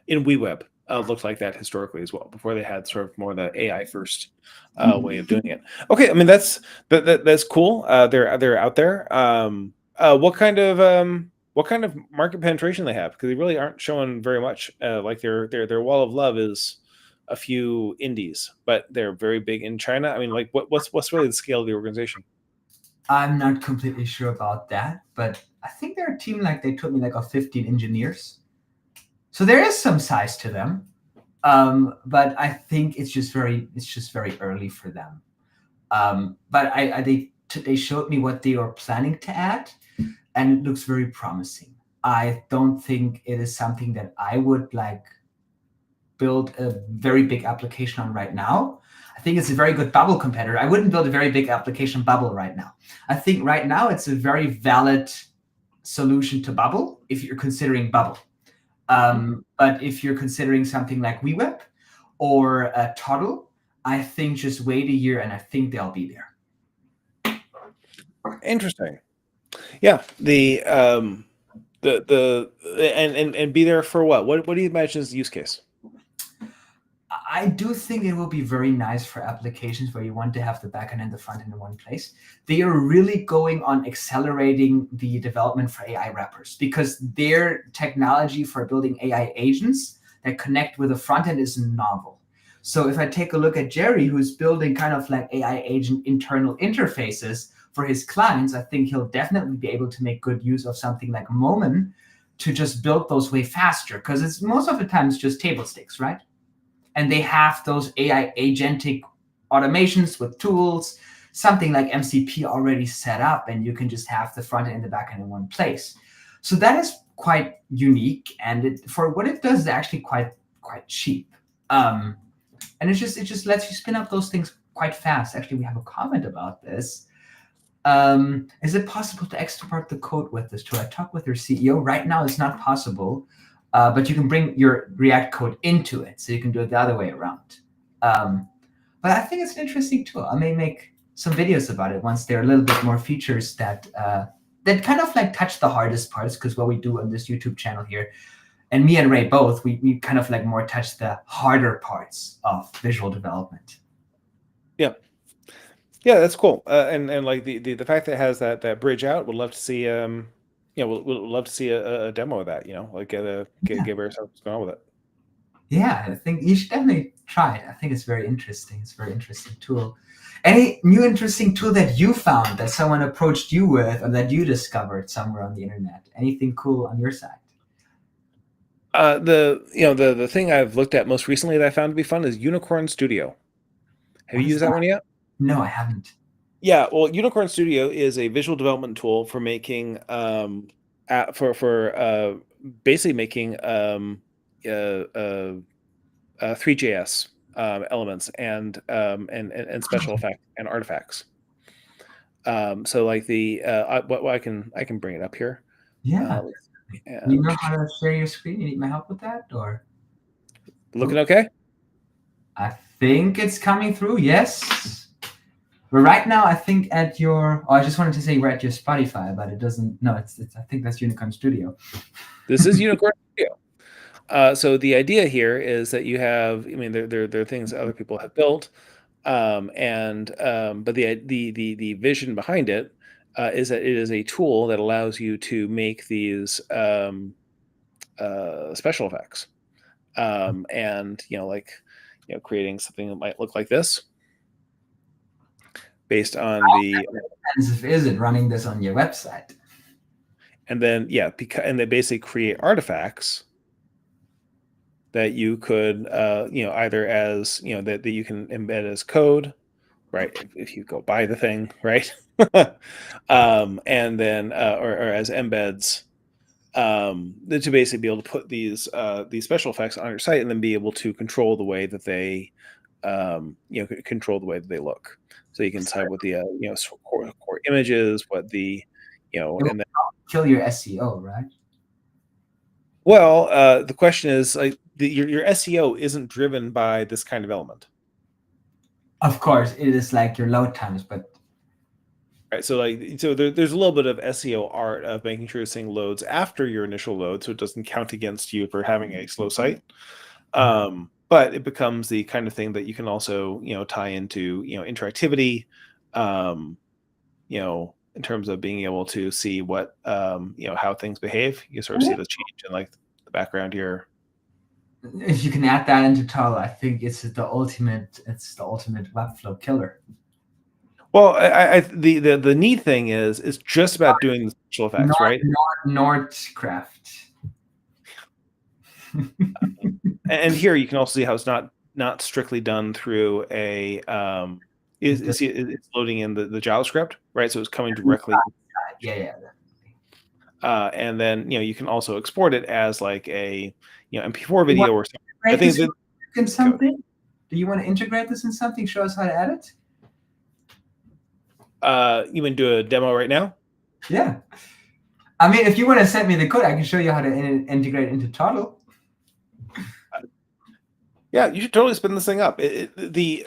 WeWeb looked like that historically as well, before they had sort of more the AI first way of doing it. Okay, I mean that's cool. They're out there. What kind of what kind of market penetration they have, because they really aren't showing very much. Like their wall of love is a few indies, but they're very big in China. I mean, like what's really the scale of the organization? I'm not completely sure about that, but I think they're a team like they told me like of 15 engineers. So there is some size to them. But I think it's just very early for them. But they showed me what they are planning to add, and it looks very promising. I don't think it is something that I would like build a very big application on right now. I think it's a very good Bubble competitor. I wouldn't build a very big application Bubble right now. I think right now it's a very valid solution to Bubble if you're considering Bubble. But if you're considering something like WeWeb or Toddle, I think just wait a year and I think they'll be there. Interesting. Yeah. And be there for what? What do you imagine is the use case? I do think it will be very nice for applications where you want to have the backend and the front end in one place. They are really going on accelerating the development for AI wrappers because their technology for building AI agents that connect with the front end is novel. So if I take a look at Jerry, who's building kind of like AI agent internal interfaces for his clients, I think he'll definitely be able to make good use of something like Moment to just build those way faster because it's most of the time it's just table stakes, right? And they have those AI agentic automations with tools, something like MCP already set up, and you can just have the front end and the back end in one place. So that is quite unique, and for what it does, is actually quite cheap. And it just lets you spin up those things quite fast. Actually, we have a comment about this. Is it possible to export the code with this tool? I talked with your CEO. Right now, it's not possible. But you can bring your React code into it, so you can do it the other way around. But I think it's an interesting tool. I may make some videos about it once there are a little bit more features that kind of like touch the hardest parts, because what we do on this YouTube channel here, and me and Ray both, we kind of like more touch the harder parts of visual development. Yeah. Yeah, that's cool. And like the fact that it has that bridge out, would love to see we'll love to see a demo of that, like get ourselves going with it. Yeah, I think you should definitely try it. I think it's very interesting. It's a very interesting tool. Any new interesting tool that you found that someone approached you with or that you discovered somewhere on the internet? Anything cool on your side? The thing I've looked at most recently that I found to be fun is Unicorn Studio. Have you used that one yet? No, I haven't. Yeah, well, Unicorn Studio is a visual development tool for making basically making 3JS elements and special effects and artifacts. So like I can bring it up here. Yeah. You know how to share your screen? You need my help with that, or? Looking okay? I think it's coming through. Yes. But right now, I think at your. Oh, I just wanted to say we're at your Spotify, but it doesn't. No, it's. I think that's Unicorn Studio. This is Unicorn Studio. So the idea here is that you have. I mean, there are things that other people have built, but the vision behind it is that it is a tool that allows you to make these special effects, and creating something that might look like this, based on the. Is it running this on your website? And then and they basically create artifacts that you could either as that you can embed as code, right, if you go buy the thing, right, and then or as embeds, to basically be able to put these special effects on your site and then be able to control the way that they control the way that they look. So you can decide what the core images, what the and then kill your SEO, right? Well, the question is, like, your SEO isn't driven by this kind of element. Of course, it is like your load times, but right. So there's a little bit of SEO art of making sure this thing loads after your initial load, so it doesn't count against you for having a slow site. But it becomes the kind of thing that you can also tie into interactivity, in terms of being able to see what how things behave. You sort of see the change in like the background here. If you can add that into Toggle, I think it's the ultimate. It's the ultimate Webflow killer. Well, the neat thing is it's just about doing the special effects, right? Nordcraft. And here you can also see how it's not strictly done through a it's loading in the JavaScript, right? So it's coming directly. Yeah. And then you can also export it as like a MP4 video or something. I think in something. Do you want to integrate this in something? Show us how to add it. You want to do a demo right now? Yeah. I mean, if you want to send me the code, I can show you how to integrate into Toddle. Yeah, you should totally spin this thing up. The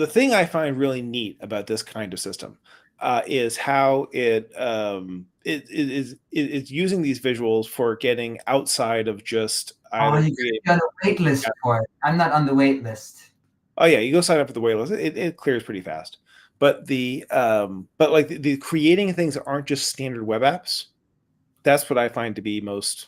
thing I find really neat about this kind of system is how it is using these visuals for getting outside of just either. You're on a wait list for it. I'm not on the wait list. Oh yeah, you go sign up for the wait list. It clears pretty fast. But the creating things that aren't just standard web apps, that's what I find to be most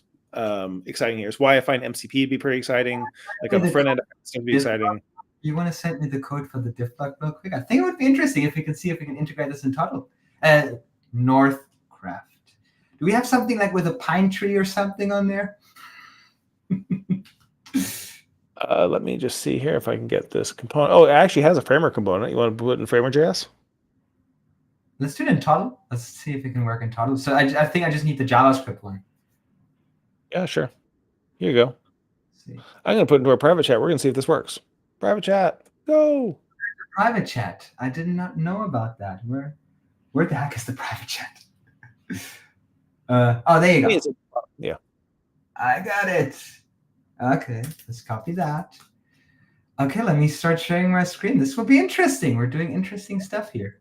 exciting here. Is why I find MCP to be pretty exciing. Like on the front end, it's going to be exciting. You want to send me the code for the diff block real quick? I think it would be interesting if we can see if we can integrate this in Toddle. Northcraft. Do we have something like with a pine tree or something on there? Let me just see here if I can get this component. Oh, it actually has a Framer component. You want to put it in Framer.js? Let's do it in Toddle. Let's see if it can work in Toddle. So I think I just need the JavaScript one. Yeah, sure. Here you go. I'm going to put it into our private chat. We're going to see if this works. Private chat, go. Private chat. I did not know about that. Where the heck is the private chat? Oh, there you go. Yeah. I got it. Okay, let's copy that. Okay, let me start sharing my screen. This will be interesting. We're doing interesting stuff here.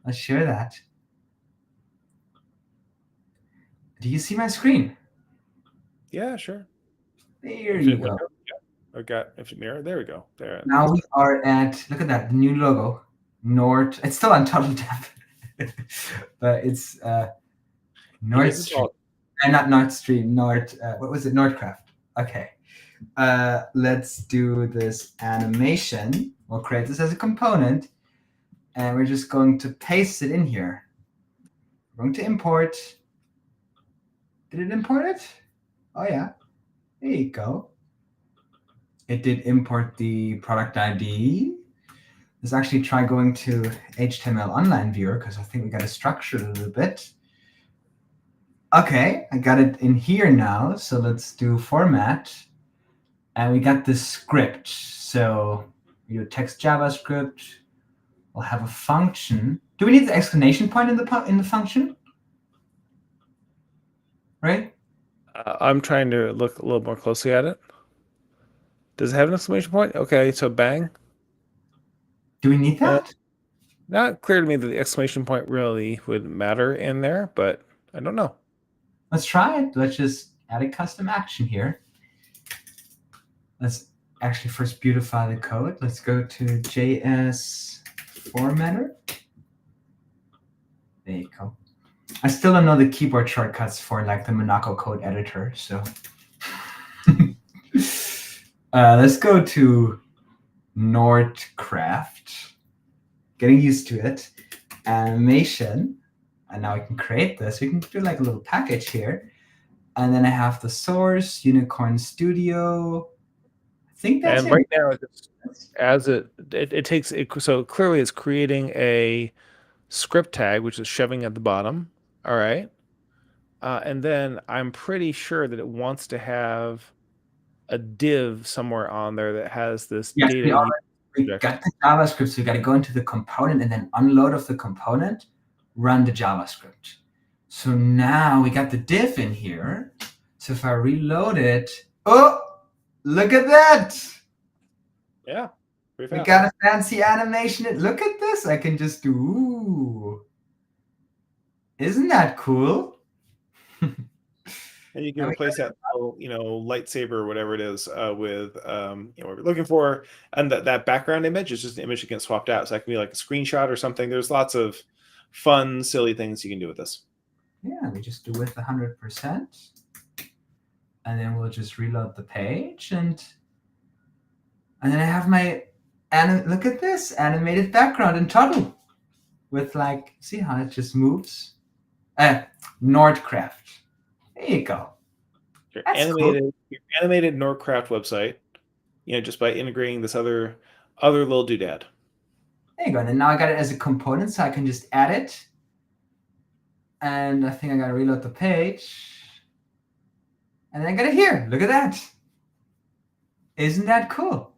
Let's share that. Do you see my screen? Yeah, sure. There you go. I got mirror. There we go. There. Now we are at, look at that, the new logo. Nord. It's still on Toddle Tab. But it's Nord Stream. Not Nord Stream, what was it? Nordcraft. Okay. Let's do this animation. We'll create this as a component. And we're just going to paste it in here. We're going to import. Did it import it? Oh, yeah. There you go. It did import the product ID. Let's actually try going to HTML Online Viewer, because I think we got to structure it a little bit. Okay, I got it in here now. So let's do format. And we got this script. So we do text JavaScript. We'll have a function. Do we need the exclamation point in the function? Right? I'm trying to look a little more closely at it. Does it have an exclamation point? Okay, so bang. Do we need that? Not clear to me that the exclamation point really would matter in there, but I don't know. Let's try it. Let's just add a custom action here. Let's actually first beautify the code. Let's go to JS formatter. There you go. I still don't know the keyboard shortcuts for like the Monaco code editor, so let's go to Nordcraft. Getting used to it. Animation. And now we can create this. We can do like a little package here. And then I have the source, Unicorn Studio. I think that's it. And right now, as it takes it, so clearly it's creating a script tag, which is shoving at the bottom. All right. And then I'm pretty sure that it wants to have a div somewhere on there that has this data. We got the JavaScript, so we got to go into the component and then unload of the component, run the JavaScript. So now we got the div in here. So if I reload it, oh, look at that. Yeah. We got a fancy animation. Look at this. I can just do, ooh. Isn't that cool? And you can replace that little, lightsaber or whatever it is with what we're looking for. And that background image is just an image that gets swapped out. So that can be like a screenshot or something. There's lots of fun, silly things you can do with this. Yeah, we just do with 100%. And then we'll just reload the page, and then I have my look at this animated background in Toddle with like, see how it just moves? Nordcraft. There you go. Your That's animated Nordcraft website, just by integrating this other little doodad. There you go. And now I got it as a component, so I can just add it. And I think I gotta reload the page. And then I got it here. Look at that. Isn't that cool?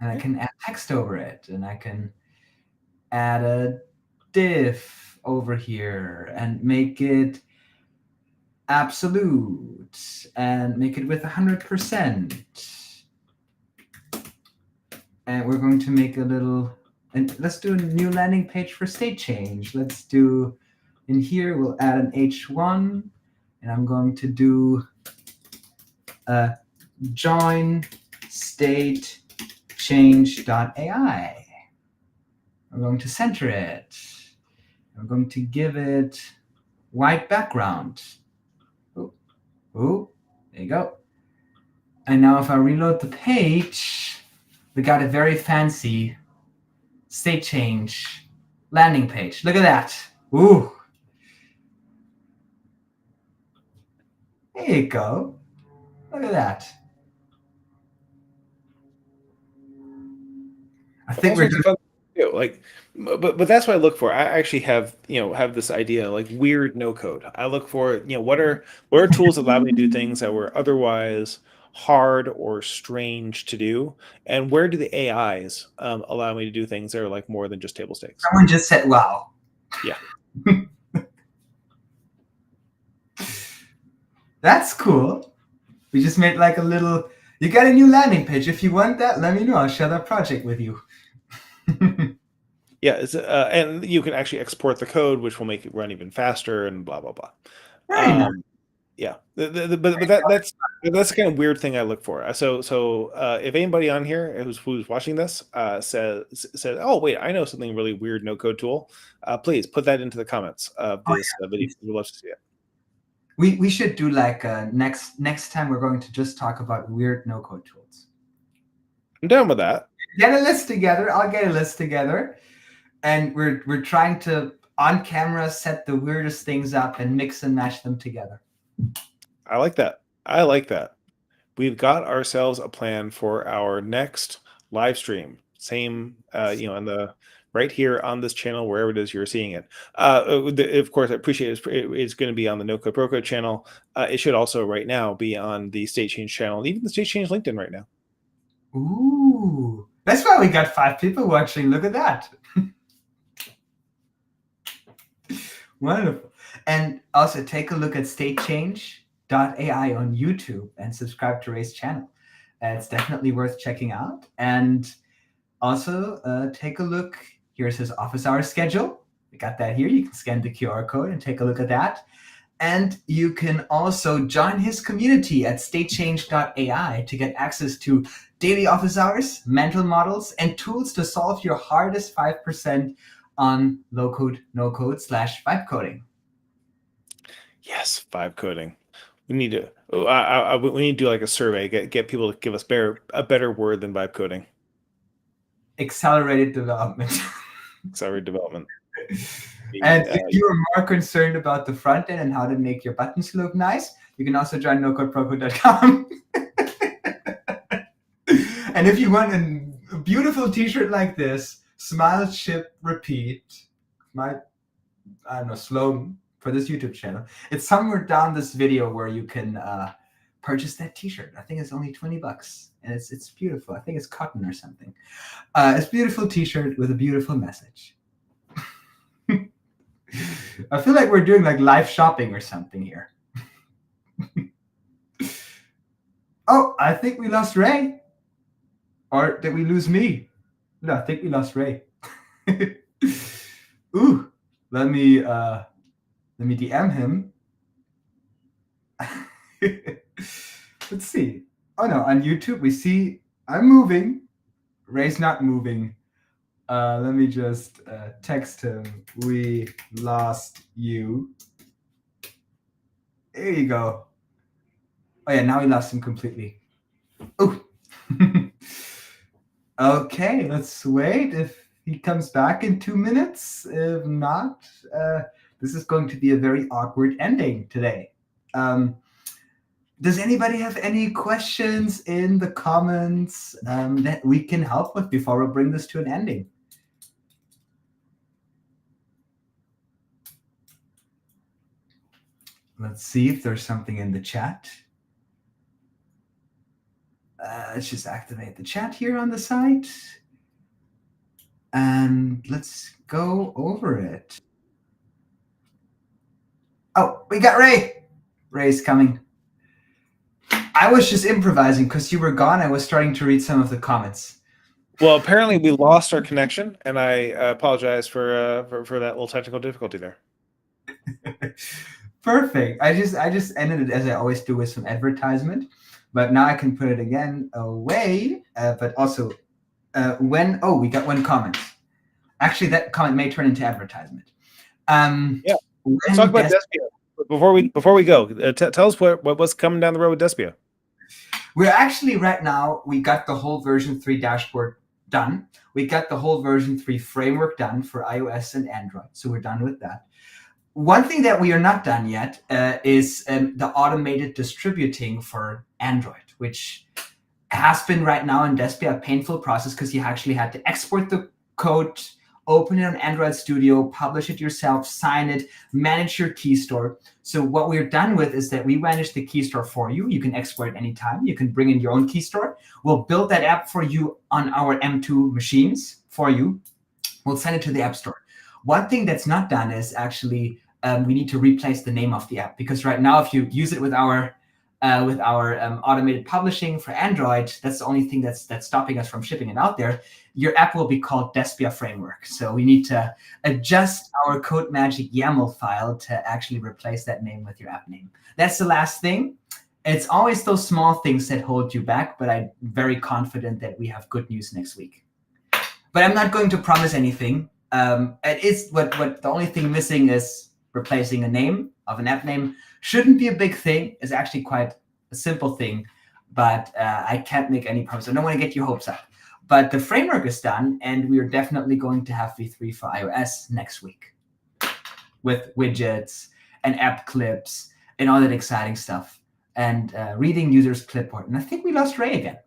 And I can add text over it, and I can add a div over here and make it absolute and make it with 100%. And we're going to make a little, and let's do a new landing page for state change. Let's do, in here, we'll add an H1, and I'm going to do a join state change.ai. We're going to center it. We're going to give it white background. Ooh, there you go. And now if I reload the page, we got a very fancy state change landing page. Look at that. Ooh. There you go. Look at that. I think we're doing like, but that's what I look for. I actually have this idea like weird no code. I look for what are tools that allow me to do things that were otherwise hard or strange to do, and where do the AIs allow me to do things that are like more than just table stakes. Someone just said wow. Yeah. That's cool. We just made like a little, you got a new landing page. If you want that, let me know. I'll share that project with you. Yeah, and you can actually export the code, which will make it run even faster and blah blah blah. Very nice. Yeah, but that's the kind of weird thing I look for. So if anybody on here who's watching this says, oh wait, I know something really weird no code tool, please put that into the comments of this video. We'd love to see it. We should do like next time we're going to just talk about weird no code tools. I'm down with that. Get a list together. I'll get a list together, and we're trying to on camera set the weirdest things up and mix and match them together. I like that. We've got ourselves a plan for our next live stream. Same, in the right here on this channel, wherever it is you're seeing it. Of course, I appreciate it's going to be on the No Code Pro Code channel. It should also right now be on the State Change channel, and even the State Change LinkedIn right now. Ooh, that's why we got 5 people watching. Look at that. Wonderful. And also take a look at statechange.ai on YouTube and subscribe to Ray's channel. It's definitely worth checking out. And also take a look. Here's his office hour schedule. We got that here. You can scan the QR code and take a look at that. And you can also join his community at statechange.ai to get access to daily office hours, mental models, and tools to solve your hardest 5% on low code, no code / vibe coding. Yes, vibe coding. We need to. We need to do like a survey. Get people to give us a better word than vibe coding. Accelerated development. Accelerated development. And if you're more concerned about the front end and how to make your buttons look nice, you can also join nocodeprocode.com. And if you want a beautiful t-shirt like this, smile, ship, repeat, my slogan for this YouTube channel, it's somewhere down this video where you can purchase that t-shirt. I think it's only $20, and it's beautiful. I think it's cotton or something. It's a beautiful t-shirt with a beautiful message. I feel like we're doing like live shopping or something here. Oh, I think we lost Ray. Or did we lose me? No, I think we lost Ray. Ooh, let me DM him. Let's see. Oh no, on YouTube we see I'm moving. Ray's not moving. Let me just text him. We lost you. There you go. Oh yeah, now we lost him completely. Oh. Okay, let's wait if he comes back in 2 minutes. If not, this is going to be a very awkward ending today. Does anybody have any questions in the comments that we can help with before we bring this to an ending? Let's see if there's something in the chat. Let's just activate the chat here on the site. And let's go over it. Oh, we got Ray. Ray's coming. I was just improvising because you were gone. I was starting to read some of the comments. Well, apparently we lost our connection, and I apologize for that little technical difficulty there. Perfect. I just ended it as I always do with some advertisement, but now I can put it again away. But also, we got one comment. Actually, that comment may turn into advertisement. Yeah. Let's talk about Despia. Before we go, tell us what's coming down the road with Despia. We're actually right now, we got the whole version 3 dashboard done. We got the whole version 3 framework done for iOS and Android. So we're done with that. One thing that we are not done yet is the automated distributing for Android, which has been right now in Despia a painful process because you actually had to export the code, open it on Android Studio, publish it yourself, sign it, manage your key store. So what we're done with is that we manage the key store for you. You can export it anytime. You can bring in your own key store. We'll build that app for you on our M2 machines for you. We'll send it to the App Store. One thing that's not done is actually we need to replace the name of the app, because right now if you use it with our automated publishing for Android, that's the only thing that's stopping us from shipping it out there. Your app will be called Despia Framework. So we need to adjust our CodeMagic YAML file to actually replace that name with your app name. That's the last thing. It's always those small things that hold you back, but I'm very confident that we have good news next week. But I'm not going to promise anything. It is what the only thing missing is replacing a name of an app name. Shouldn't be a big thing. It's actually quite a simple thing, but I can't make any promise. I don't want to get your hopes up. But the framework is done, and we are definitely going to have V3 for iOS next week with widgets and app clips and all that exciting stuff, and reading users' clipboard. And I think we lost Ray again.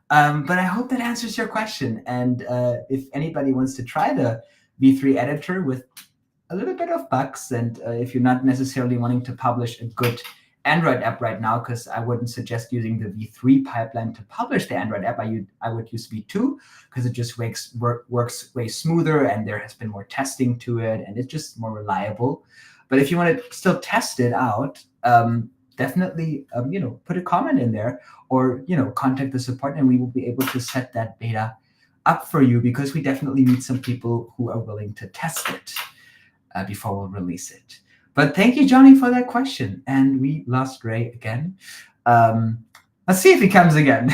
But I hope that answers your question. And if anybody wants to try the V3 editor with a little bit of bugs, and if you're not necessarily wanting to publish a good Android app right now, because I wouldn't suggest using the V3 pipeline to publish the Android app, I would use V2 because it just works way smoother, and there has been more testing to it, and it's just more reliable. But if you want to still test it out, definitely put a comment in there, or contact the support, and we will be able to set that beta up for you, because we definitely need some people who are willing to test it before we'll release it. But thank you, Johnny, for that question. And we lost Ray again. Let's see if he comes again.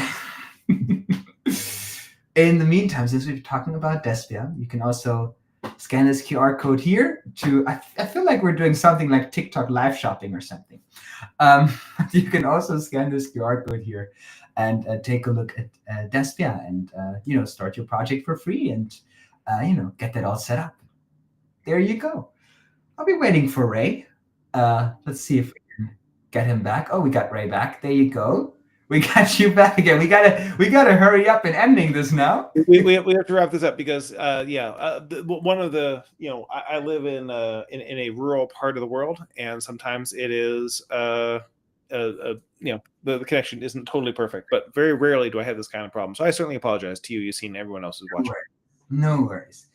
In the meantime, since we've been talking about Despia, you can also scan this QR code here to, I feel like we're doing something like TikTok live shopping or something. You can also scan this QR code here and take a look at Despia and, start your project for free and, get that all set up. There you go. I'll be waiting for Ray. Let's see if we can get him back. Oh, we got Ray back. There you go. We got you back again. We gotta hurry up and ending this now. We have to wrap this up because one of the I live in a rural part of the world, and sometimes it is the connection isn't totally perfect, but very rarely do I have this kind of problem. So I certainly apologize to you. You've seen everyone else who's watching. No worries.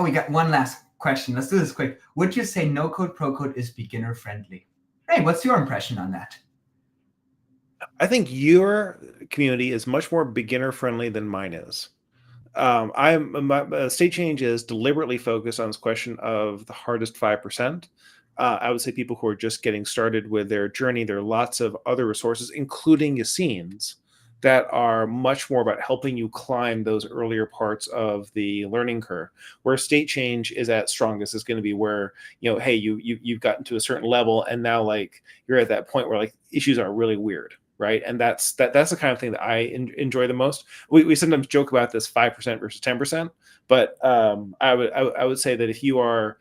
We got one last question. Let's do this quick. Would you say no code pro code is beginner friendly? Ray, what's your impression on that? I think your community is much more beginner friendly than mine is. My state change is deliberately focused on this question of the hardest 5%. I would say people who are just getting started with their journey. There are lots of other resources, including Yassine's, that are much more about helping you climb those earlier parts of the learning curve. Where state change is at strongest is going to be where, hey, you've gotten to a certain level, and now like you're at that point where like issues are really weird, right? And that's the kind of thing that I enjoy the most. We sometimes joke about this 5% versus 10%, but I would say that if you are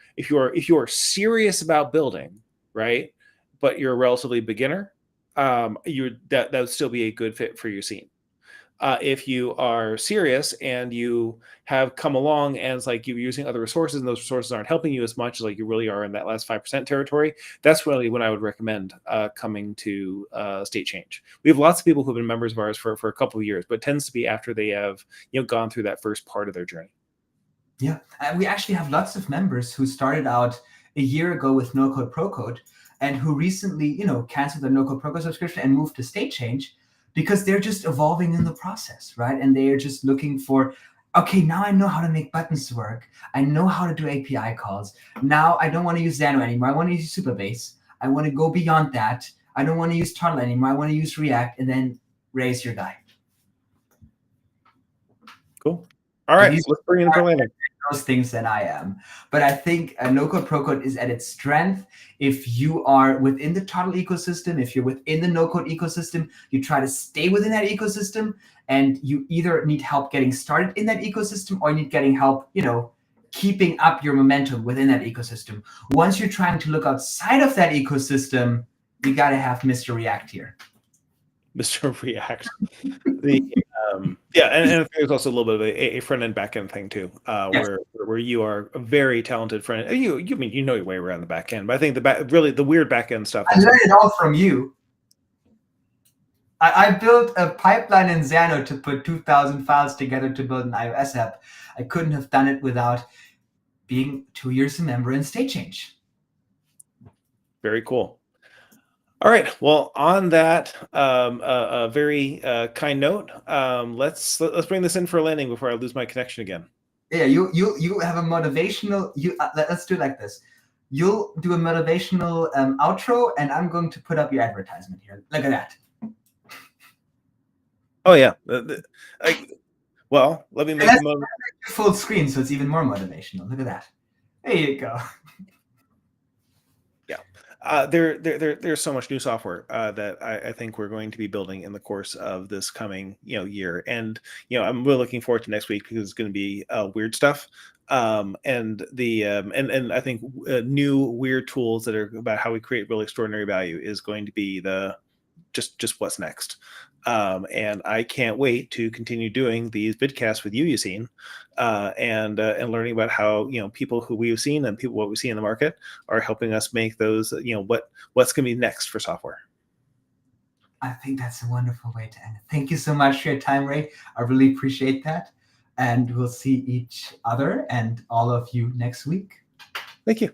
serious about building, right, but you're a relatively beginner, that would still be a good fit for your scene. If you are serious and you have come along and it's like you're using other resources and those resources aren't helping you as much as like you really are in that last 5% territory, that's really when I would recommend coming to state change. We have lots of people who've been members of ours for a couple of years, but it tends to be after they have gone through that first part of their journey. Yeah, we actually have lots of members who started out a year ago with No Code Pro Code and who recently, canceled their No Code Pro Code subscription and moved to state change because they're just evolving in the process, right? And they are just looking for, okay, now I know how to make buttons work. I know how to do API calls. Now I don't want to use Xano anymore. I want to use Supabase. I want to go beyond that. I don't want to use Turtle anymore. I want to use React, and then raise your guy. Cool. All right, let's bring in Orlando. Those things than I am. But I think No Code Pro Code is at its strength. If you are within the Turtle ecosystem, if you're within the no code ecosystem, you try to stay within that ecosystem, and you either need help getting started in that ecosystem or you need getting help, keeping up your momentum within that ecosystem. Once you're trying to look outside of that ecosystem, you got to have Mr. React here. Mr. React. And there's also a little bit of a front end back end thing too, Yes. where you are a very talented front end. You know your way around the back end, but I think the weird back end stuff. I learned it all from you. I built a pipeline in Xano to put 2,000 files together to build an iOS app. I couldn't have done it without being 2 years a member in state change. Very cool. All right. Well, on that a very kind note, let's bring this in for a landing before I lose my connection again. Yeah, you have a motivational. Let's do it like this. You'll do a motivational outro, and I'm going to put up your advertisement here. Look at that. Oh yeah. Well, let me make full screen so it's even more motivational. Look at that. There you go. There's so much new software that I think we're going to be building in the course of this coming year, and I'm really looking forward to next week because it's going to be weird stuff, and I think new weird tools that are about how we create really extraordinary value is going to be just what's next. And I can't wait to continue doing these vidcasts with you, Yassine, and learning about how people who we've seen and what we see in the market are helping us make those what's going to be next for software. I think that's a wonderful way to end it. Thank you so much for your time, Ray. I really appreciate that, and we'll see each other and all of you next week. Thank you.